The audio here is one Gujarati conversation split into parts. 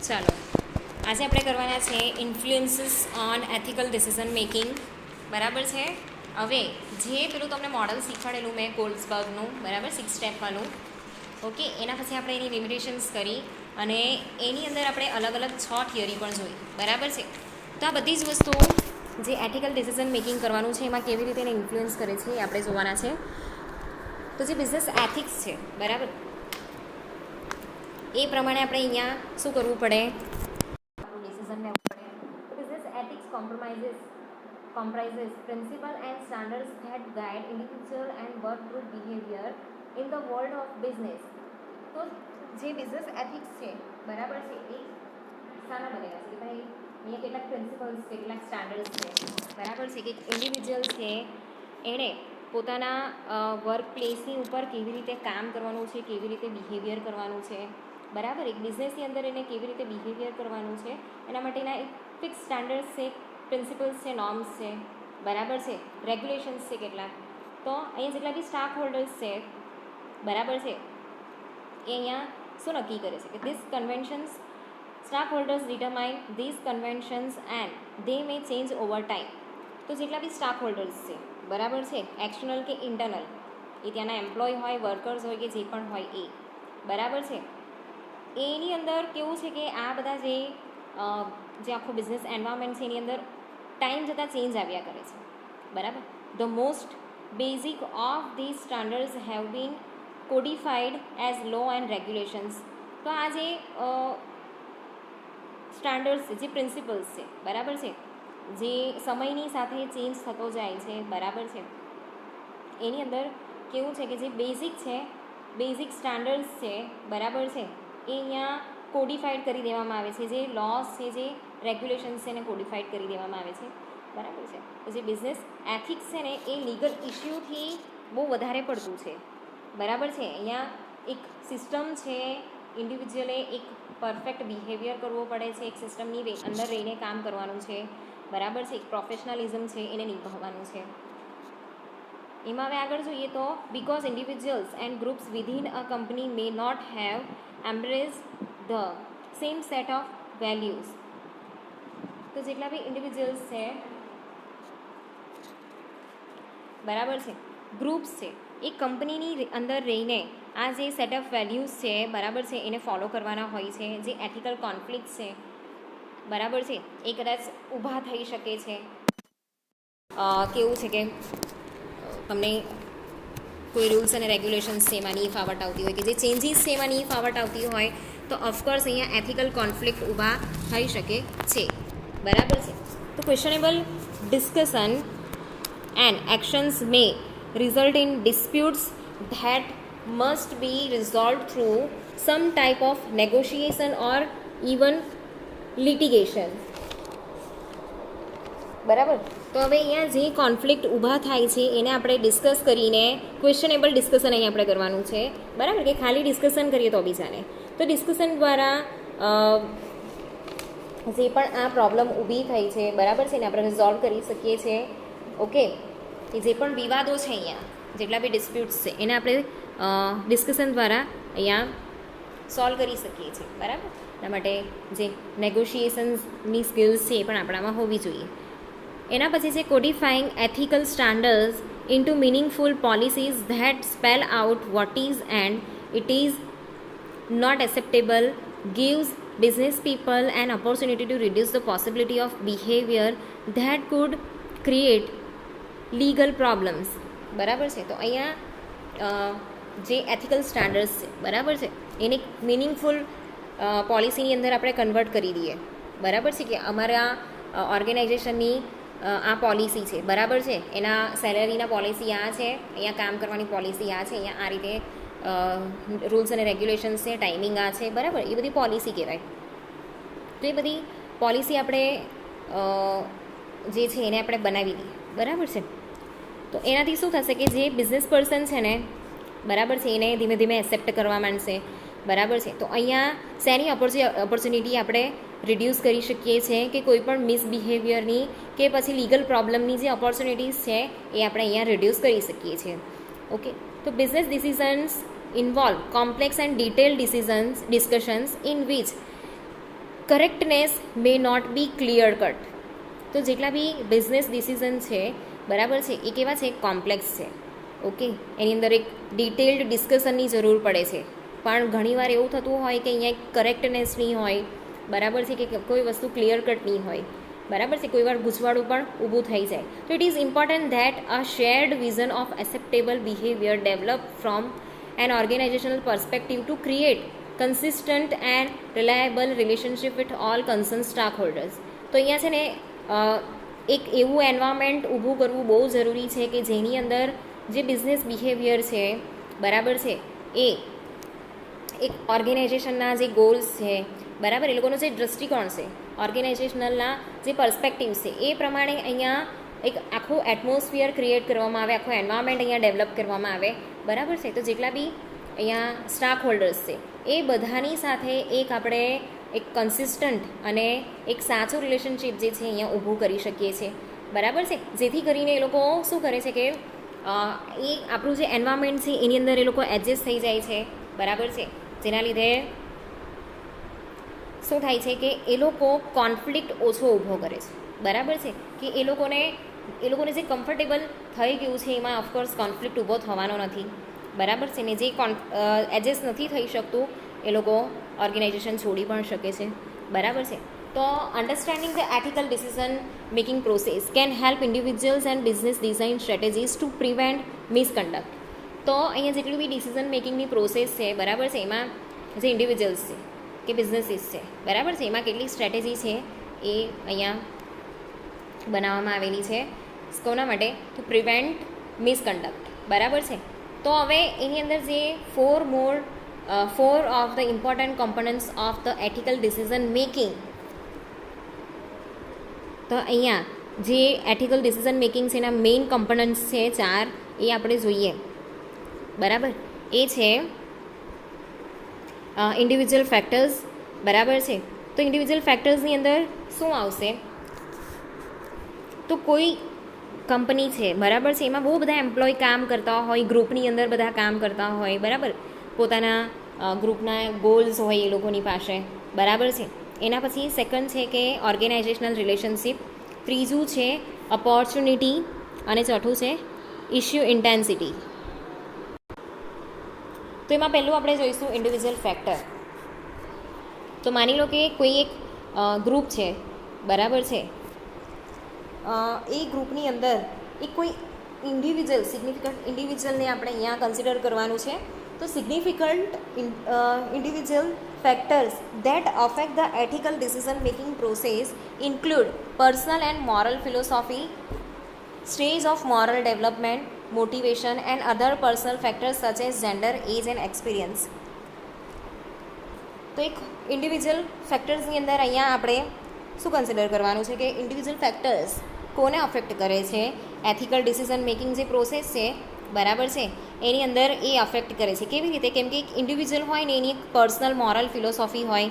ચાલો આજે આપણે કરવાના છે ઇન્ફ્લુઅન્સીસ ઓન એથિકલ ડિસિઝન મેકિંગ. બરાબર છે. હવે જે પેલું તમને મોડલ શીખવાડેલું મેં કોલ્સબર્ગનું, બરાબર, 6 સ્ટેપવાળું, ઓકે, એના પછી આપણે એની લિમિટેશન્સ કરી અને એની અંદર આપણે અલગ અલગ 6 થિયરી પણ જોઈ. બરાબર છે. તો આ બધી જ વસ્તુઓ જે એથિકલ ડિસિઝન મેકિંગ કરવાનું છે એમાં કેવી રીતે એને ઇન્ફ્લુઅન્સ કરે છે એ આપણે જોવાના છે. તો જે બિઝનેસ એથિક્સ છે, બરાબર, એ પ્રમાણે આપણે અહીંયા શું કરવું પડે, ડિસિઝન લેવું પડે. તો business ethics comprises principles and standards that guide individual and work group behavior in the world of business. તો જે બિઝનેસ એથિક્સ છે, બરાબર છે, એ શાના બનેલા છે કે ભાઈ અહીંયા કેટલાક પ્રિન્સિપલ્સ છે, કેટલાક સ્ટાન્ડર્ડ્સ છે, બરાબર છે, કે ઇન્ડિવિજ્યુઅલ છે એણે પોતાના વર્ક પ્લેસની ઉપર કેવી રીતે કામ કરવાનું છે, કેવી રીતે બિહેવિયર કરવાનું છે, બરાબર, એક બિઝનેસની અંદર એને કેવી રીતે બિહેવિયર કરવાનું છે, એના માટેના એક ફિક્સ સ્ટાન્ડર્ડ્સ છે, પ્રિન્સિપલ્સ છે, નોર્મ્સ છે, બરાબર છે, રેગ્યુલેશન્સ છે કેટલાક. તો અહીંયા જેટલા બી સ્ટાફ હોલ્ડર્સ છે, બરાબર છે, એ અહીંયા શું નક્કી કરે છે કે these conventions, stakeholders determine these conventions and they may change over time. તો જેટલા બી સ્ટાફ હોલ્ડર્સ છે, બરાબર છે, એક્સટર્નલ કે ઇન્ટરનલ, એ ત્યાંના એમ્પ્લોય હોય, વર્કર્સ હોય કે જે પણ હોય એ, બરાબર છે, એની અંદર કેવું છે કે આ બધા જે આખો બિઝનેસ એન્વાયરમેન્ટ છે એની અંદર ટાઈમ જતાં ચેન્જ આવ્યા કરે છે, બરાબર. The most basic of these standards have been codified as law and regulations. તો આ જે સ્ટાન્ડર્ડ્સ છે, જે પ્રિન્સિપલ્સ છે, બરાબર છે, જે સમયની સાથે ચેન્જ થતો જાય છે, બરાબર છે, એની અંદર કેવું છે કે જે બેઝિક છે, બેઝિક સ્ટાન્ડર્ડ્સ છે, બરાબર છે, એ અહીંયા કોડિફાઈડ કરી દેવામાં આવે છે. જે લોસ છે, જે રેગ્યુલેશન્સ છે એને કોડિફાઈડ કરી દેવામાં આવે છે, બરાબર છે. તો જે બિઝનેસ એથિક્સ છે ને એ લીગલ ઇશ્યુથી બહુ વધારે પડતું છે, બરાબર છે. અહીંયા એક સિસ્ટમ છે, ઇન્ડિવિજ્યુઅલે એક પરફેક્ટ બિહેવિયર કરવો પડે છે, એક સિસ્ટમની અંદર રહીને કામ કરવાનું છે, બરાબર છે, એક પ્રોફેશનલિઝમ છે એને નિભાવવાનું છે. એમાં હવે આગળ જોઈએ તો because individuals and groups within a company may not have embrace the same set of values. તો જેટલા બી ઇન્ડિવિજ્યુઅલ્સ છે, બરાબર છે, ગ્રુપ્સ છે, એ કંપનીની અંદર રહીને આ જે સેટ ઓફ વેલ્યુઝ છે, બરાબર છે, એને ફોલો કરવાના હોય છે. જે એથિકલ કોન્ફ્લિક્ટ છે, બરાબર છે, એ કદાચ ઊભા થઈ શકે છે. કેવું છે કે તમને કોઈ રૂલ્સ અને રેગ્યુલેશન્સ છે એમાં નહીં ફાવટ આવતી હોય, કે જે ચેન્જીસ છે એમાં નહીં ફાવટ આવતી હોય, તો ઓફકોર્સ અહીંયા એથિકલ કોન્ફ્લિક્ટ ઊભા થઈ શકે છે, બરાબર છે. તો questionable discussion and actions may result in disputes that must be resolve through some type of negotiation or even litigation, બરાબર. તો હવે અહીંયા જે કોન્ફ્લિક્ટ ઊભા થાય છે એને આપણે ડિસ્કસ કરીને ક્વેશ્ચનેબલ ડિસ્કશન અહીંયા આપણે કરવાનું છે, બરાબર, કે ખાલી ડિસ્કશન કરીએ તો બી ચાલે. તો ડિસ્કશન દ્વારા જે પણ આ પ્રોબ્લેમ ઊભી થઈ છે, બરાબર છે, ને આપણે રિઝોલ્વ કરી શકીએ છીએ. ઓકે, કે જે પણ વિવાદો છે અહીંયા, જેટલા બી ડિસ્પ્યુટ્સ છે એને આપણે ડિસ્કશન દ્વારા અહીંયા સોલ્વ કરી શકીએ છીએ, બરાબર. એના માટે જે નેગોશિએશન્સની સ્કિલ્સ છે એ પણ આપણામાં હોવી જોઈએ. એના પછી છે codifying ethical standards into meaningful policies that spell out what is and it is not acceptable, gives business people an opportunity to reduce the possibility of behavior that could create legal problems, બરાબર છે. તો અહીંયા જે એથિકલ સ્ટાન્ડર્ડ્સ છે, બરાબર છે, એને મિનિંગફુલ પોલિસીની અંદર આપણે કન્વર્ટ કરી દઈએ, બરાબર છે, કે અમારા ઓર્ગેનાઇઝેશનની આ પોલિસી છે, બરાબર છે, એના સેલરીના પોલિસી આ છે, અહીંયા કામ કરવાની પોલિસી આ છે, અહીંયા આ રીતે રૂલ્સ અને રેગ્યુલેશન્સ છે, ટાઈમિંગ આ છે, બરાબર, એ બધી પોલિસી કહેવાય. તો એ બધી પોલિસી આપણે જે છે એને આપણે બનાવી દઈએ, બરાબર છે. તો એનાથી શું થશે કે જે બિઝનેસ પર્સન છે ને, બરાબર છે, એને ધીમે ધીમે એક્સેપ્ટ કરવા માંડશે, બરાબર છે. તો અહીંયા શેની ઓપોર્ચ્યુનિટી આપણે રિડ્યુસ કરી શકીએ છીએ કે કોઈ પણ મિસબિહેવિયરની કે પછી લીગલ પ્રોબ્લેમની જે ઓપોર્ચ્યુનિટીઝ છે એ આપણે અહીંયા રિડ્યુસ કરી શકીએ છીએ. ઓકે, તો business decisions involve complex and detailed discussions in which correctness may not be clear cut. તો જેટલા બી બિઝનેસ ડિસિઝન છે બરાબર છે એ કેવા છે, કોમ્પ્લેક્સ છે. ઓકે, એની અંદર એક ડિટેલ્ડ ડિસ્કશનની જરૂર પડે છે. પણ ઘણીવાર એવું થતું હોય કે અહીંયા એક કરેક્ટનેસ નહીં હોય, બરાબર છે, કે કોઈ વસ્તુ ક્લિયર કટ નહીં હોય, બરાબર છે, કોઈ વાર ગૂંચવાડું પણ ઊભું થઈ જાય. તો it is important that a shared vision of acceptable behaviour develop from an organisational perspective to create consistent and reliable relationship with all concern stakeholders. તો અહીંયા છે ને એક એવું એન્વાયરમેન્ટ ઊભું કરવું બહુ જરૂરી છે કે જેની અંદર જે બિઝનેસ બિહેવિયર છે બરાબર છે એ એક ઓર્ગેનાઇઝેશનના જે ગોલ્સ છે બરાબર, એ લોકોનો જે દૃષ્ટિકોણ છે, ઓર્ગેનાઇઝેશનલના જે પર્સપેક્ટિવ છે એ પ્રમાણે અહીંયા એક આખું એટમોસ્ફિયર ક્રિએટ કરવામાં આવે, આખું એન્વાયરમેન્ટ અહીંયા ડેવલપ કરવામાં આવે, બરાબર છે. તો જેટલા બી અહીંયા સ્ટાક હોલ્ડર્સ છે એ બધાની સાથે એક આપણે એક કન્સિસ્ટન્ટ અને એક સાચું રિલેશનશિપ જે છે અહીંયા ઊભું કરી શકીએ છીએ, બરાબર છે. જેથી કરીને એ લોકો શું કરે છે કે એ આપણું જે એન્વાયરમેન્ટ છે એની અંદર એ લોકો એડજસ્ટ થઈ જાય છે, બરાબર છે. જેના લીધે શું થાય છે કે એ લોકો કોન્ફ્લિક્ટ ઓછો ઊભો કરે છે, બરાબર છે, કે એ લોકોને જે કમ્ફર્ટેબલ થઈ ગયું છે એમાં ઓફકોર્સ કોન્ફ્લિક્ટ ઊભો થવાનો નથી, બરાબર છે. ને જે એડજસ્ટ નથી થઈ શકતું એ લોકો ઓર્ગેનાઇઝેશન છોડી પણ શકે છે, બરાબર છે. તો understanding the ethical decision making process can help individuals and business design strategies to prevent misconduct. તો અહીંયા જેટલું બી ડિસિઝન મેકિંગની પ્રોસેસ છે બરાબર છે, એમાં જે ઇન્ડિવિજ્યુઅલ્સ છે કે બિઝનેસીસ છે બરાબર છે, એમાં કેટલી સ્ટ્રેટેજી છે એ અહીંયા બનાવવામાં આવેલી છે કોના માટે, ટુ પ્રિવેન્ટ મિસકન્ડક્ટ, બરાબર છે. તો હવે એની અંદર જે four of the important components of the ethical decision making. તો અહીંયા જે એથિકલ ડિસિઝન મેકિંગ છે એના મેઇન કમ્પોનન્ટ્સ છે 4, એ આપણે જોઈએ, બરાબર. એ છે ઇન્ડિવિજ્યુઅલ ફેક્ટર્સ, બરાબર છે. તો ઇન્ડિવિજ્યુઅલ ફેક્ટર્સની અંદર શું આવશે, તો કોઈ કંપની છે બરાબર છે, એમાં બહુ બધા એમ્પ્લોય કામ કરતા હોય, ગ્રુપની અંદર બધા કામ કરતા હોય, બરાબર, પોતાના ગ્રુપના ગોલ્સ હોય એ લોકોની પાસે, બરાબર છે. એના પછી સેકન્ડ છે કે ઓર્ગેનાઇઝેશનલ રિલેશનશિપ, ત્રીજું છે ઓપોર્ચ્યુનિટી અને ચોથું છે ઇશ્યુ ઇન્ટેન્સિટી. તો એમાં પહેલું આપણે જોઈશું ઇન્ડિવિજ્યુઅલ ફેક્ટર. તો માની લો કે કોઈ એક ગ્રુપ છે બરાબર છે, એ ગ્રુપની અંદર એક કોઈ સિગ્નિફિકન્ટ ઇન્ડિવિજ્યુઅલને આપણે અહીંયા કન્સિડર કરવાનું છે. તો significant individual factors that affect the ethical decision making process include personal and moral philosophy, stage of moral development, motivation and other personal factors such as gender, age and experience. તો એક ઇન્ડિવિજ્યુઅલ ફેક્ટર્સની અંદર અહીંયા આપણે શું કન્સિડર કરવાનું છે કે ઇન્ડિવિજ્યુઅલ ફેક્ટર્સ કોને અફેક્ટ કરે છે, એથિકલ ડિસિઝન મેકિંગ જે પ્રોસેસ છે બરાબર છે એની અંદર એ અફેક્ટ કરે છે. કેવી રીતે, કેમ કે એક ઇન્ડિવિજ્યુઅલ હોય ને એની એક પર્સનલ મોરલ ફિલોસોફી હોય,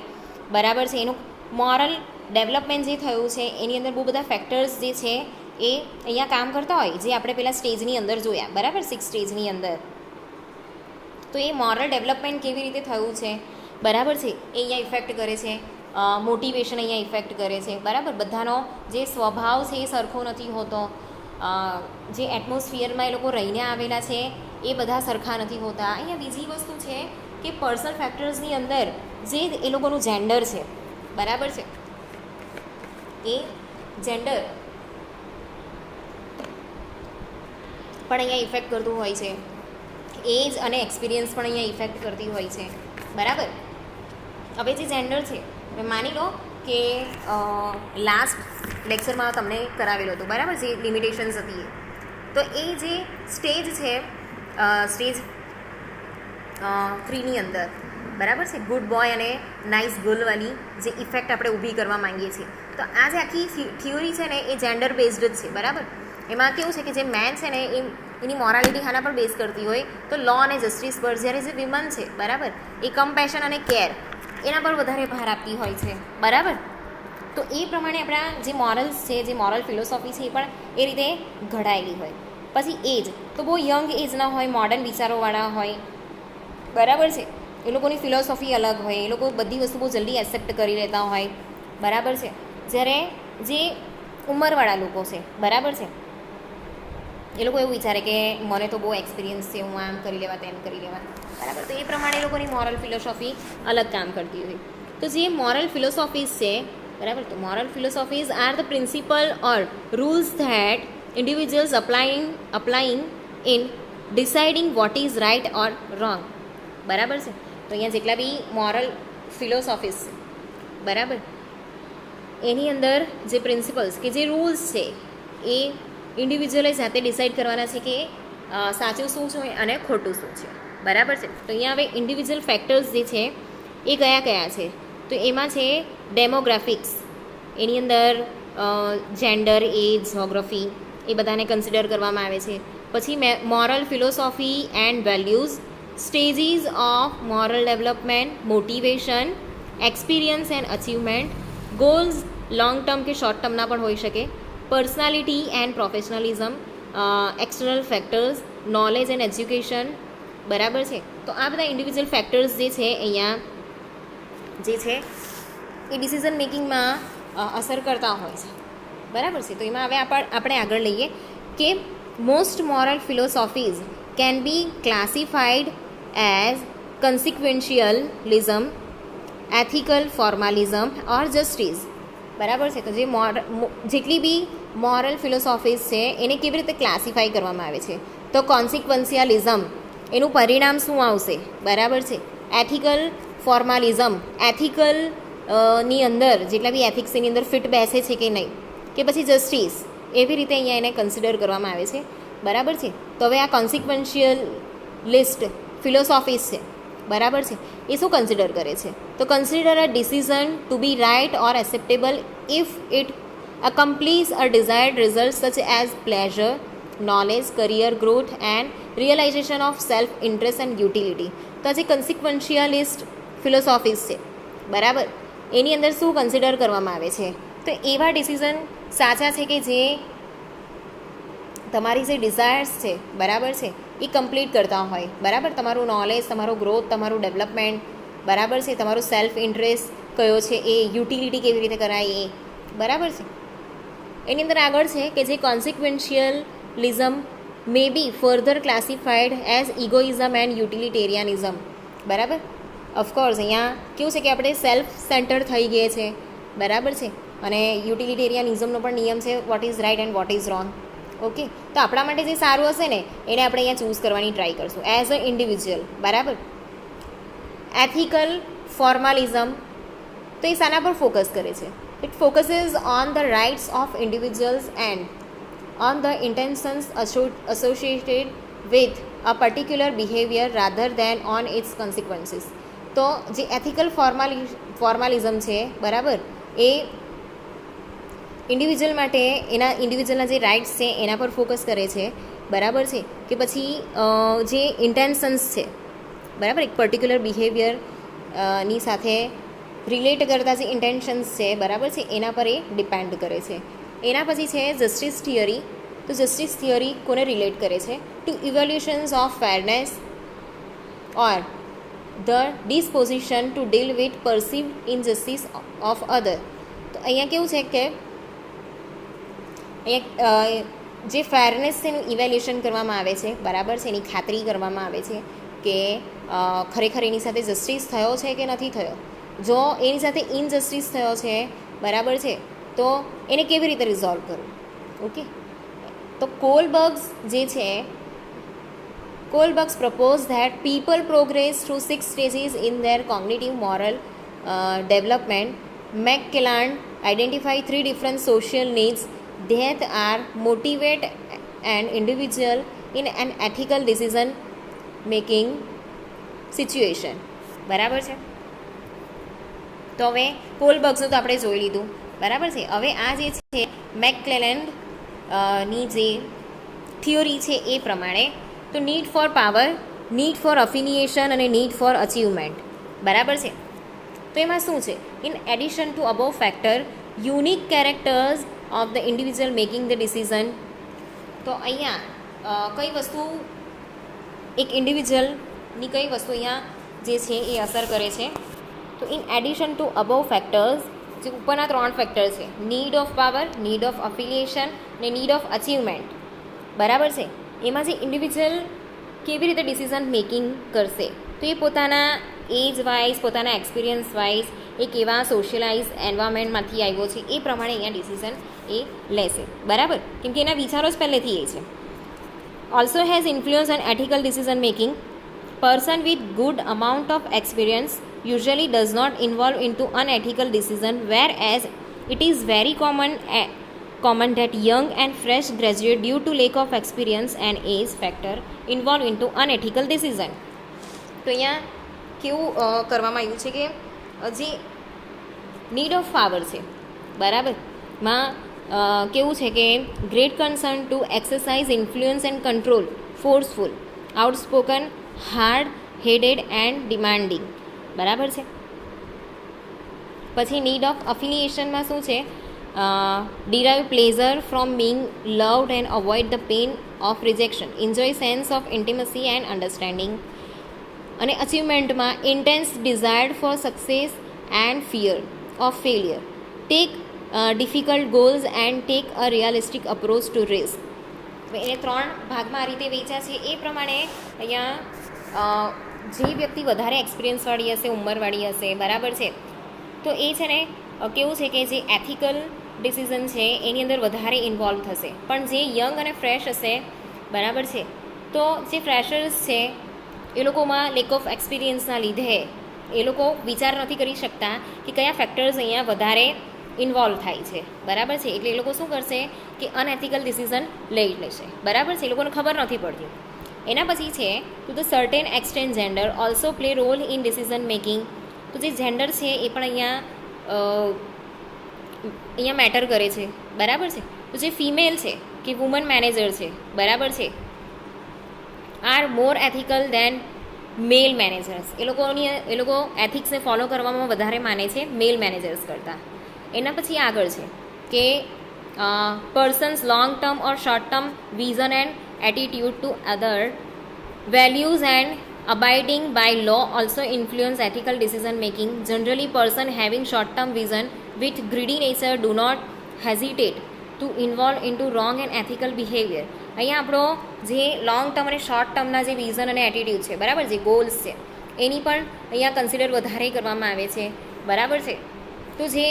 બરાબર છે, એનું મોરલ ડેવલપમેન્ટ જે થયું છે એની અંદર બહુ બધા ફેક્ટર્સ જે છે એ અહીંયા કામ કરતા હોય, જે આપણે પહેલાં સ્ટેજની અંદર જોયા, બરાબર, 6 સ્ટેજની અંદર. તો એ મોરલ ડેવલપમેન્ટ કેવી રીતે થયું છે બરાબર છે એ અહીંયા ઇફેક્ટ કરે છે. મોટિવેશન અહીંયા ઇફેક્ટ કરે છે, બરાબર. બધાનો જે સ્વભાવ છે એ સરખો નથી હોતો, જે એટમોસ્ફિયરમાં એ લોકો રહીને આવેલા છે એ બધા સરખા નથી હોતા. અહીંયા બીજી વસ્તુ છે કે પર્સનલ ફેક્ટર્સની અંદર જે એ લોકોનું જેન્ડર છે બરાબર છે, એ જેન્ડર પણ અહીંયા ઇફેક્ટ કરતું હોય છે, એજ અને એક્સપિરિયન્સ પણ અહીંયા ઇફેક્ટ કરતી હોય છે, બરાબર. હવે જે જેન્ડર છે માની લો કે લાસ્ટ લેક્ચરમાં તમને કરાવેલો હતો, બરાબર, જે લિમિટેશન્સ હતી તો એ જે સ્ટેજ છે સ્ટેજ 3ની અંદર બરાબર છે, ગુડ બોય અને નાઇસ ગર્લવાળી જે ઇફેક્ટ આપણે ઊભી કરવા માંગીએ છીએ. તો આ જે આખી થિયોરી છે ને એ જેન્ડર બેઝડ જ છે, બરાબર. એમાં કેવું છે કે જે મેન છે ને એની મોરાલિટી આના પર બેઝ કરતી હોય, તો લો અને જસ્ટિસ પર, જ્યારે જે વિમન છે બરાબર એ કમ્પેશન અને કેર એના પર વધારે ભાર આપતી હોય છે, બરાબર. તો એ પ્રમાણે આપણા જે મોરલ્સ છે, જે મોરલ ફિલોસોફી છે એ પણ એ રીતે ઘડાયેલી હોય. પછી એજ તો બહુ યંગ એજના હોય, મોડર્ન વિચારોવાળા હોય, બરાબર છે. એ લોકોની ફિલોસોફી અલગ હોય, એ લોકો બધી વસ્તુ બહુ જલ્દી એક્સેપ્ટ કરી લેતા હોય, બરાબર છે. જ્યારે જે ઉંમરવાળા લોકો છે, બરાબર છે, એ લોકો એવું વિચારે કે મને તો બહુ એક્સપિરિયન્સ છે, હું આમ કરી લેવા તેમ કરી લેવા, બરાબર. તો એ પ્રમાણે એ લોકોની મોરલ ફિલોસોફી અલગ કામ કરતી હોય. તો જે મોરલ ફિલોસોફીઝ છે, બરાબર, તો moral philosophies are the principle or rules that individuals applying in deciding what is right or wrong, બરાબર છે. તો અહીંયા જેટલા બી મોરલ ફિલોસોફીઝ છે, બરાબર, એની અંદર જે પ્રિન્સિપલ્સ કે જે રૂલ્સ છે એ ઇન્ડિવિજ્યુઅલે જાતે ડિસાઇડ કરવાના છે કે સાચું શું છે અને ખોટું શું છે, બરાબર છે. તો અહીંયા હવે ઇન્ડિવિજ્યુઅલ ફેક્ટર્સ જે છે એ કયા કયા છે, તો એમાં છે ડેમોગ્રાફિક્સ, એની અંદર જેન્ડર, એજ, જોગ્રાફી એ બધાને કન્સિડર કરવામાં આવે છે. પછી moral philosophy and values, stages of moral development, motivation, experience and achievement, goals long term કે શોર્ટ ટર્મના પણ હોઈ શકે, personality and professionalism, external factors, knowledge and education, બરાબર છે. તો આ બધા ઇન્ડિવિજ્યુઅલ ફેક્ટર્સ જે છે અહીંયા જે છે એ ડિસિઝન મેકિંગમાં અસર કરતા હોય છે, બરાબર છે. તો એમાં હવે આપણે આગળ લઈએ કે most moral philosophies can be classified as consequentialism, ethical formalism or justice, બરાબર છે. તો જે જેટલી બી મોરલ ફિલોસોફીઝ છે એને કેવી રીતે ક્લાસિફાઈ કરવામાં આવે છે, તો કોન્સિક્વન્શિયલિઝમ એનું પરિણામ શું આવશે, બરાબર છે. એથિકલ ફોર્માલિઝમ, એથિકલ ની અંદર જેટલા બી એથિક્સ એની અંદર ફિટ બેસે છે કે નહીં, કે પછી જસ્ટિસ, એવી રીતે અહીંયા એને કન્સિડર કરવામાં આવે છે, બરાબર છે. તો હવે આ કોન્સિક્વન્શિયલિસ્ટ ફિલોસોફીઝ છે, બરાબર છે, એ શું કન્સિડર કરે છે, તો consider a decision to be right or acceptable if it accomplishes a desired result such as pleasure, knowledge, career growth and realization of self-interest and utility. તો આ જે કન્સિક્વન્શિયલિસ્ટ ફિલોસોફીઝ છે, બરાબર, એની અંદર શું કન્સિડર કરવામાં આવે છે, તો એવા ડિસિઝન સાચા છે કે જે તમારી જે ડિઝાયર્સ છે, બરાબર છે, એ કમ્પ્લીટ કરતા હોય, બરાબર. તમારું નોલેજ, તમારો ગ્રોથ, તમારું ડેવલપમેન્ટ, બરાબર છે, તમારું સેલ્ફ ઇન્ટરેસ્ટ કયો છે એ, યુટિલિટી કેવી રીતે કરાય એ, બરાબર છે. એની અંદર આગળ છે કે જે consequentialism may be further classified as egoism and utilitarianism, બરાબર. ઓફકોર્સ અહીંયા કેવું છે કે આપણે સેલ્ફ સેન્ટર થઈ ગયે છે, બરાબર છે, અને યુટિલિટેરિયનિઝમનો પણ નિયમ છે what is right and what is wrong, okay. તો આપણા માટે જે સારું હશે ને એને આપણે અહીંયા ચૂઝ કરવાની ટ્રાય કરશું એઝ અ ઇન્ડિવિજ્યુઅલ, બરાબર. એથિકલ ફોર્માલિઝમ તો એ શાના પર ફોકસ કરે છે, it focuses on the rights of individuals and on the intentions associated with a particular behavior rather than on its consequences. તો જે એથિકલ ફોર્માલિઝમ છે, બરાબર, એ ઇન્ડિવિજ્યુઅલ માટે એના ઇન્ડિવિજ્યુઅલના જે રાઇટ્સ છે એના પર ફોકસ કરે છે, બરાબર છે, કે પછી જે ઇન્ટેન્શન્સ છે, બરાબર, એક પર્ટિક્યુલર બિહેવિયર ની સાથે રિલેટ કરતા જે ઇન્ટેન્શન્સ છે, બરાબર છે, એના પર એ ડિપેન્ડ કરે છે. એના પછી છે જસ્ટિસ થિયરી. તો જસ્ટિસ થિયરી કોને રિલેટ કરે છે, to evolutions of fairness or the disposition to deal with perceived injustice of other. તો અહીંયા કેવું છે કે અહીંયા જે ફેરનેસ છે એનું ઇવેલ્યુશન કરવામાં આવે છે, બરાબર છે, એની ખાતરી કરવામાં આવે છે કે ખરેખર એની સાથે જસ્ટિસ થયો છે કે નથી થયો. જો એની સાથે ઇનજસ્ટિસ થયો છે, બરાબર છે, તો એને કેવી રીતે રિઝોલ્વ કરવું, ઓકે. તો કોલબર્ગ્સ જે છે, Kohlberg's propose that people progress through 6 stages in their cognitive moral development. McClelland identify 3 different social needs that are motivate an individual in an ethical decision making situation, બરાબર છે. તો હવે કોલબર્ગ્સનું તો આપણે જોઈ લીધું, બરાબર છે. હવે આ જે છે મેકક્લેલેન્ડ ની જે થિયોરી છે એ પ્રમાણે, તો need for power, need for affiliation અને નીડ ફોર અચીવમેન્ટ, બરાબર છે. તો એમાં શું છે, in addition two above factor unique characters of the individual making the decision. તો અહીંયા કઈ વસ્તુ એક ઇન્ડિવિજ્યુઅલની કઈ વસ્તુ અહીંયા જે છે એ અસર કરે છે. તો in addition to above factors, જે ઉપરના 3 ફેક્ટર છે, need of power, need of affiliation અને નીડ ઓફ અચીવમેન્ટ, બરાબર છે, એમાં જે ઇન્ડિવિજ્યુઅલ કેવી રીતે ડિસિઝન મેકિંગ કરશે, તો એ પોતાના એજ વાઇઝ, પોતાના એક્સપિરિયન્સ વાઇઝ, એ કેવા સોશિયલાઇઝ એન્વાયરમેન્ટમાંથી આવ્યો છે એ પ્રમાણે અહીંયા ડિસિઝન એ લેશે, બરાબર, કેમ કે એના વિચારો જ પહેલેથી એ છે. Also has influence on ethical decision making. Person with good amount of experience usually does not involve into unethical decision, whereas it is very common that young and fresh graduate due to lack of experience and age factor involve into unethical decision. તો અહીંયા કેવું કરવામાં આવ્યું છે કે જે નીડ ઓફ પાવર છે, બરાબર, માં કેવું છે કે great concern to exercise influence and control, forceful, outspoken, hard headed and demanding, બરાબર છે. પછી નીડ ઓફ અફિલિએશનમાં શું છે, derive pleasure from being loved and avoid the pain of rejection, enjoy sense of intimacy and understanding. અને અચીવમેન્ટમાં intense desire for success and fear of failure, take difficult goals and take a realistic approach to risk. એને 3 ભાગમાં આ રીતે વેચ્યા છે. એ પ્રમાણે અહીંયા જે વ્યક્તિ વધારે એક્સપિરિયન્સવાળી હશે, ઉંમરવાળી હશે, બરાબર છે, તો એ છે ને કેવું છે કે જે એથિકલ ડિસિઝન છે એની અંદર વધારે ઇન્વોલ્વ થશે. પણ જે યંગ અને ફ્રેશ હશે, બરાબર છે, તો જે ફ્રેશર્સ છે એ લોકોમાં લેક ઓફ એક્સપિરિયન્સના લીધે એ લોકો વિચાર નથી કરી શકતા કે કયા ફેક્ટર્સ અહીંયા વધારે ઇન્વોલ્વ થાય છે, બરાબર છે, એટલે એ લોકો શું કરશે કે અનએથિકલ ડિસિઝન લઈ લેશે, બરાબર છે, એ લોકોને ખબર નથી પડતી. એના પછી છે to the certain extent gender also play role in decision making. તો જે જેન્ડર છે એ પણ અહીંયા મેટર કરે છે, બરાબર છે. તો જે ફિમેલ છે કે વુમન મેનેજર છે, બરાબર છે, are more ethical than male managers. એ લોકો એથિક્સને ફોલો કરવામાં વધારે માને છે મેલ મેનેજર્સ કરતાં. એના પછી આગળ છે કે persons long term or short term vision and attitude to other values and abiding by law also influence ethical decision making. Generally person having short term vision with greedy nature do not hesitate to involve into wrong and ethical behavior. અહીંયા આપણો જે લોંગ ટર્મ અને શોર્ટ ટર્મના જે વિઝન અને એટીટ્યૂડ છે, બરાબર, જે ગોલ્સ છે એની પણ અહીંયા કન્સિડર વધારે કરવામાં આવે છે, બરાબર છે. તો જે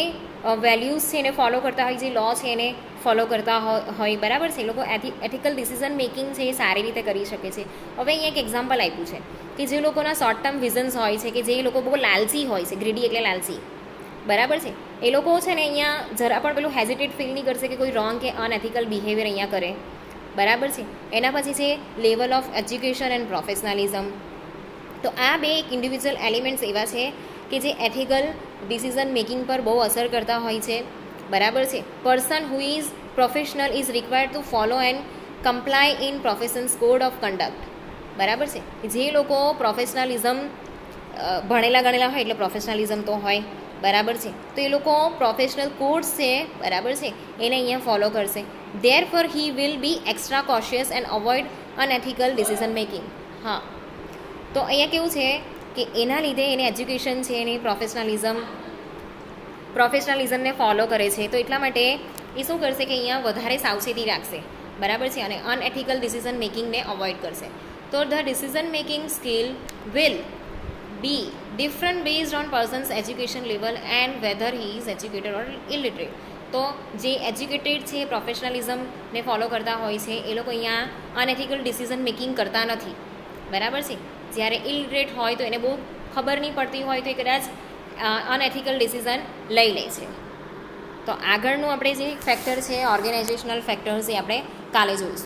વેલ્યુઝ છે એને ફોલો કરતા હોય, જે લો છે એને ફોલો કરતા હોય, બરાબર છે, એ લોકો એથિકલ ડિસિઝન મેકિંગ છે એ સારી રીતે કરી શકે છે. હવે અહીંયા એક એક્ઝામ્પલ આપ્યું છે કે જે લોકોના શોર્ટ ટર્મ વિઝન્સ હોય છે, કે જે લોકો બહુ લાલચી હોય છે, ગ્રીડી એટલે લાલચી, બરાબર છે, એ લોકો છે ને અહીંયા જરા પણ પેલું હેઝિટેટ ફીલ નહીં કરશે કે કોઈ રોંગ કે અનએથિકલ બિહેવિયર અહીંયા કરે, બરાબર છે. એના પછી છે level of education and professionalism. તો આ બે એક ઇન્ડિવિજ્યુઅલ એલિમેન્ટ્સ એવા છે કે જે એથિકલ ડિસિઝન મેકિંગ પર બહુ અસર કરતા હોય છે, બરાબર છે. Person who is professional is required to follow and comply in profession's code of conduct, બરાબર છે. જે લોકો પ્રોફેશનલિઝમ ભણેલા ગણેલા હોય એટલે પ્રોફેશનલિઝમ તો હોય, બરાબર છે, તો એ લોકો પ્રોફેશનલ કોડ્સ છે, બરાબર છે, એને અહીંયા ફોલો કરશે. Therefore he will be extra cautious and avoid unethical decision making. હા, તો અહીંયા કેવું છે કે એના લીધે એને એજ્યુકેશન છે, એની પ્રોફેશનલિઝમને ફોલો કરે છે, તો એટલા માટે એ શું કરશે કે અહીંયા વધારે સાવચેતી રાખશે, બરાબર છે, અને અનએથિકલ ડિસિઝન મેકિંગને અવોઇડ કરશે. તો the decision making skill will be different based on person's education level and whether he is educated or illiterate. તો જે એજ્યુકેટેડ છે, પ્રોફેશનલિઝમને ફોલો કરતા હોય છે, એ લોકો અહીંયા અનએથિકલ ડિસિઝન મેકિંગ કરતા નથી, બરાબર છે. જ્યારે ઇલિટરેટ હોય તો એને બહુ ખબર નહીં પડતી હોય તો એ કદાચ અનએથિકલ ડિસિઝન લઈ લે છે. તો આગળનું આપણે જે ફેક્ટર છે ઓર્ગેનાઇઝેશનલ ફેક્ટર્સ એ આપણે કાલે જોઈશું.